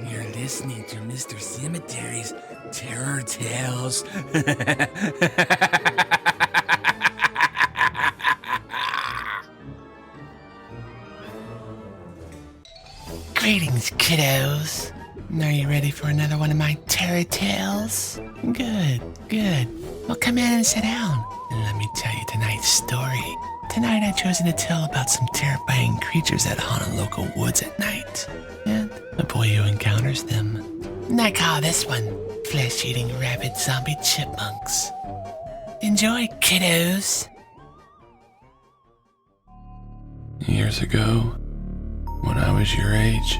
You're listening to Mr. Cemetery's Terror Tales. Greetings, kiddos. Are you ready for another one of my terror tales? Good. Well, come in and sit down, and let me tell you tonight's story. Tonight I've chosen to tell about some terrifying creatures that haunt our local woods at night, and the boy who encounters them. And I call this one Flesh-Eating Rabid Zombie Chipmunks. Enjoy, kiddos. Years ago, when I was your age,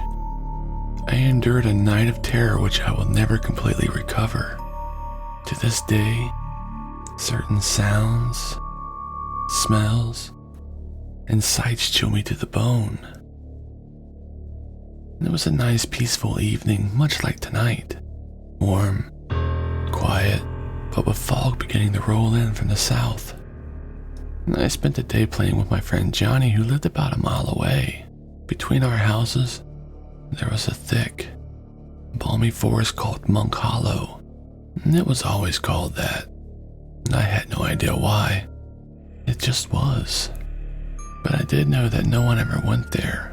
I endured a night of terror which I will never completely recover. To this day, certain sounds, smells, and sights chill me to the bone. It was a nice peaceful evening, much like tonight. Warm, quiet, but with fog beginning to roll in from the south. And I spent the day playing with my friend Johnny, who lived about a mile away. Between our houses, there was a thick, balmy forest called Monk Hollow, and it was always called that. And I had no idea why. It just was. But I did know that no one ever went there.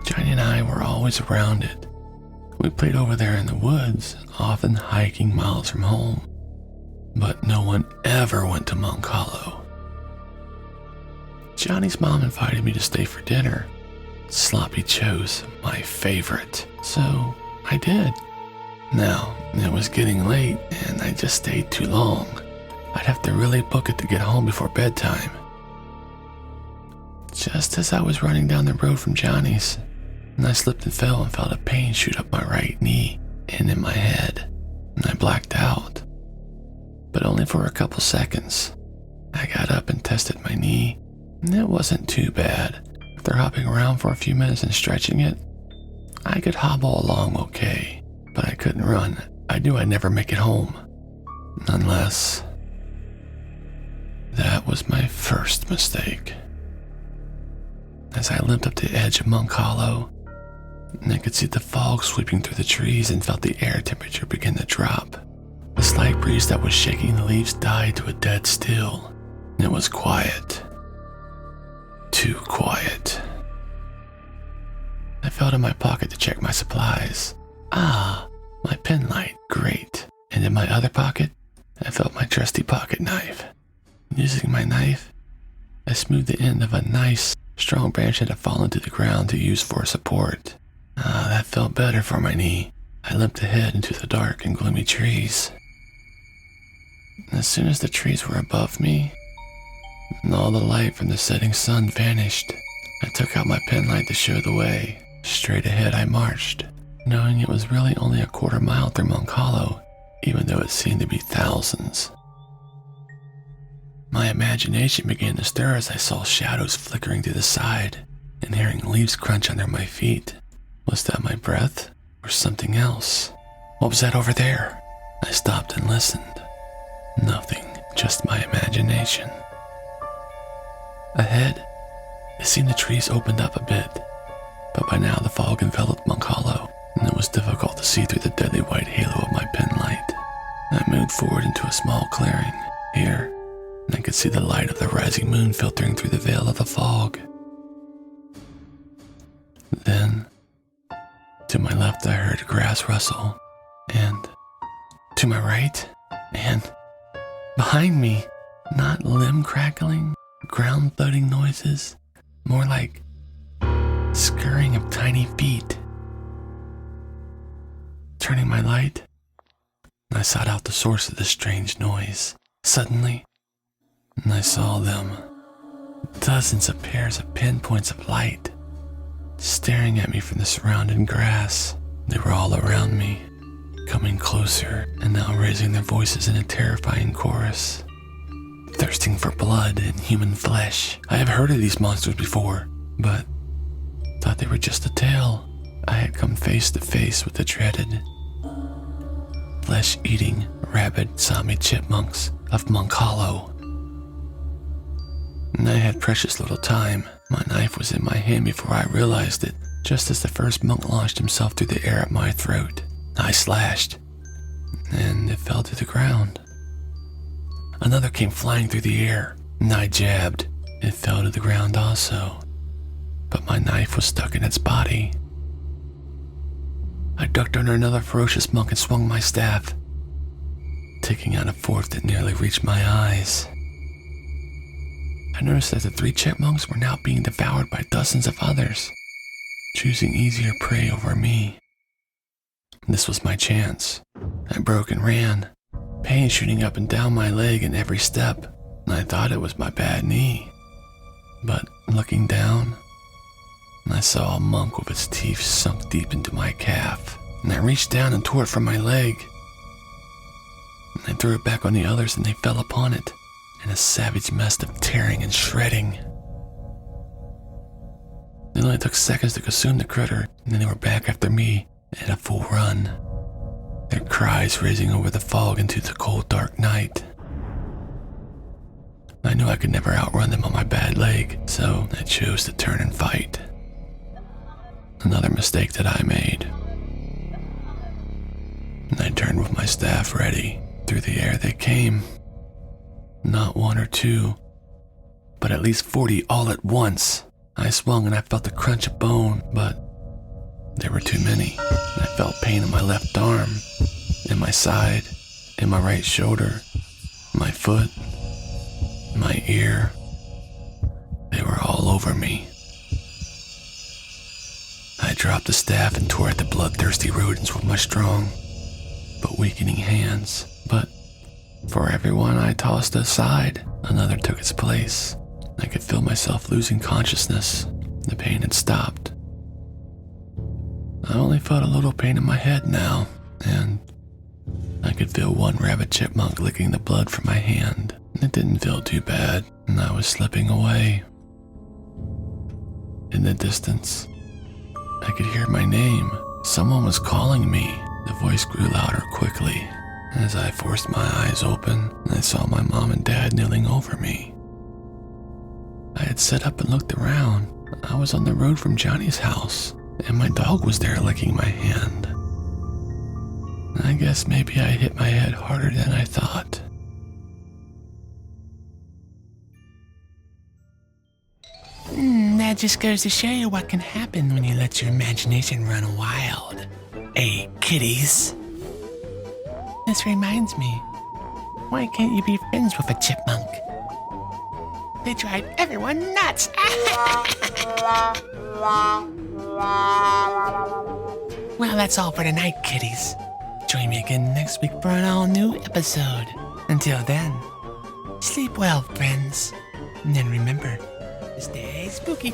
Johnny and I were always around it. We played over there in the woods, often hiking miles from home. But no one ever went to Monk Hollow. Johnny's mom invited me to stay for dinner. Sloppy Joe's my favorite, so I did. Now, it was getting late and I just stayed too long. I'd have to really book it to get home before bedtime. Just as I was running down the road from Johnny's, and I slipped and fell and felt a pain shoot up my right knee and in my head, and I blacked out. But only for a couple seconds. I got up and tested my knee, and it wasn't too bad. After hopping around for a few minutes and stretching it, I could hobble along okay, but I couldn't run. I knew I'd never make it home. Unless... that was my first mistake. As I limped up the edge of Monk Hollow, and I could see the fog sweeping through the trees and felt the air temperature begin to drop. The slight breeze that was shaking the leaves died to a dead still, and it was quiet. Too quiet. I felt in my pocket to check my supplies. My pen light, great. And in my other pocket, I felt my trusty pocket knife. Using my knife, I smoothed the end of a nice, strong branch that had fallen to the ground to use for support. That felt better for my knee. I limped ahead into the dark and gloomy trees. As soon as the trees were above me, and all the light from the setting sun vanished, I took out my pen light to show the way. Straight ahead I marched, knowing it was really only a quarter mile through Monk Hollow, even though it seemed to be thousands. My imagination began to stir as I saw shadows flickering to the side and hearing leaves crunch under my feet. Was that my breath or something else? What was that over there? I stopped and listened. Nothing, just my imagination. Ahead, it seemed the trees opened up a bit, but by now the fog enveloped Monk Hollow, and it was difficult to see through the deadly white halo of my pen light. I moved forward into a small clearing. Here, and I could see the light of the rising moon filtering through the veil of the fog. Then, to my left I heard grass rustle, and to my right, and behind me, not limb crackling, ground thudding noises, more like scurrying of tiny feet. Turning my light, I sought out the source of the strange noise. Suddenly, I saw them, dozens of pairs of pinpoints of light, staring at me from the surrounding grass. They were all around me, coming closer and now raising their voices in a terrifying chorus. Thirsting for blood and human flesh. I have heard of these monsters before, but thought they were just a tale. I had come face to face with the dreaded, flesh-eating, rabid zombie chipmunks of Monk Hollow. and I had precious little time. My knife was in my hand before I realized it, just as the first monk launched himself through the air at my throat. I slashed, and it fell to the ground. Another came flying through the air, and I jabbed. It fell to the ground also, but my knife was stuck in its body. I ducked under another ferocious monk and swung my staff, taking out a fourth that nearly reached my eyes. I noticed that the 3 chipmunks were now being devoured by dozens of others, choosing easier prey over me. This was my chance. I broke and ran, pain shooting up and down my leg in every step, and I thought it was my bad knee. But looking down, I saw a monk with its teeth sunk deep into my calf, and I reached down and tore it from my leg. And I threw it back on the others, and they fell upon it in a savage mess of tearing and shredding. It only took seconds to consume the critter, and then they were back after me at a full run, their cries raising over the fog into the cold, dark night. I knew I could never outrun them on my bad leg, so I chose to turn and fight. Another mistake that I made. And I turned with my staff ready. Through the air they came. Not 1 or 2, but at least 40 all at once. I swung and I felt the crunch of bone, but there were too many. I felt pain in my left arm, in my side, in my right shoulder, my foot, my ear. They were all over me. I dropped the staff and tore at the bloodthirsty rodents with my strong but weakening hands. But for every one I tossed aside, another took its place. I could feel myself losing consciousness. The pain had stopped. I only felt a little pain in my head now, and I could feel one rabid chipmunk licking the blood from my hand. It didn't feel too bad, and I was slipping away. In the distance, I could hear my name. Someone was calling me. The voice grew louder quickly. As I forced my eyes open, I saw my mom and dad kneeling over me. I had sat up and looked around. I was on the road from Johnny's house, and my dog was there licking my hand. I guess maybe I hit my head harder than I thought. That just goes to show you what can happen when you let your imagination run wild. Hey, kitties. This reminds me, why can't you be friends with a chipmunk? They drive everyone nuts. Well, that's all for tonight, kitties. Join me again next week for an all-new episode. Until then, sleep well, friends. And then remember, stay spooky.